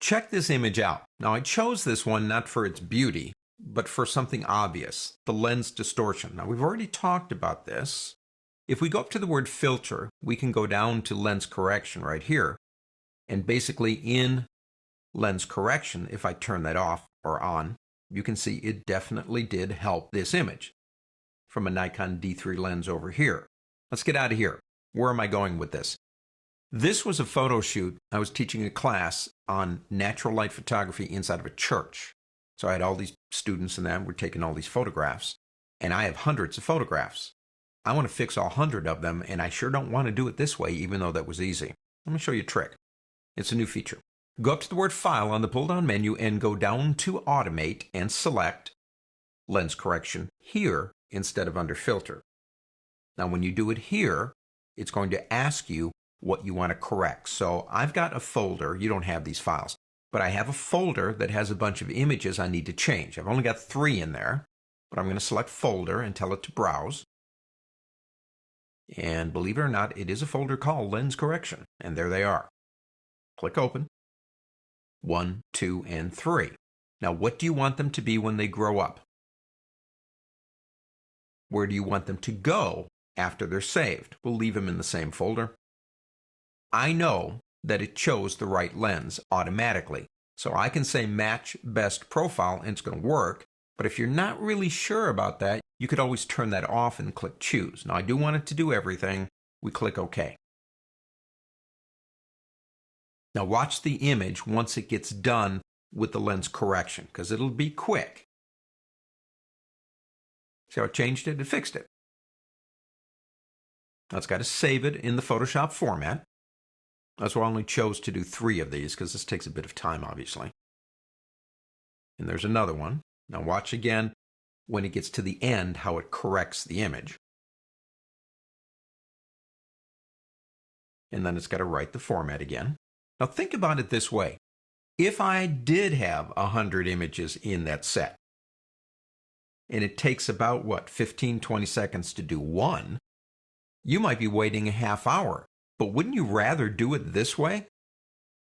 Check this image out. Now, I chose this one not for its beauty, but for something obvious, the lens distortion. Now, we've already talked about this. If we go up to the word filter, we can go down to lens correction right here. And basically in lens correction, if I turn that off or on, you can see it definitely did help this image from a Nikon D3 lens over here. Let's get out of here. Where am I going with this? This was a photo shoot. I was teaching a class on natural light photography inside of a church. So I had all these students and them were taking all these photographs, and I have hundreds of photographs. I want to fix all 100 of them, and I sure don't want to do it this way, even though that was easy. Let me show you a trick. It's a new feature. Go up to the word File on the pull-down menu and go down to Automate and select Lens Correction here instead of under Filter. Now, when you do it here, it's going to ask you what you want to correct. So I've got a folder. You don't have these files, but I have a folder that has a bunch of images I need to change. I've only got 3 in there, but I'm going to select Folder and tell it to browse. And believe it or not, it is a folder called Lens Correction, and there they are. Click Open. 1, 2, and 3. Now, what do you want them to be when they grow up? Where do you want them to go after they're saved? We'll leave them in the same folder. I know that it chose the right lens automatically, so I can say Match Best Profile, and it's going to work. But if you're not really sure about that, you could always turn that off and click Choose. Now, I do want it to do everything. We click OK. Now, watch the image once it gets done with the lens correction, because it'll be quick. See how it changed it? It fixed it. Now, it's got to save it in the Photoshop format. That's why I only chose to do 3 of these, because this takes a bit of time, obviously. And there's another one. Now, watch again when it gets to the end how it corrects the image. And then it's got to write the format again. Now, think about it this way. If I did have 100 images in that set, and it takes about, 15, 20 seconds to do one, you might be waiting a half hour. But wouldn't you rather do it this way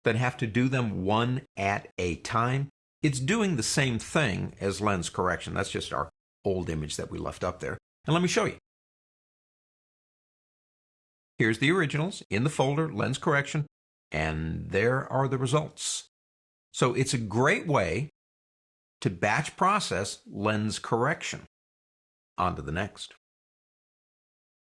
than have to do them one at a time? It's doing the same thing as lens correction. That's just our old image that we left up there. And let me show you. Here's the originals in the folder, lens correction, and there are the results. So it's a great way to batch process lens correction. On to the next.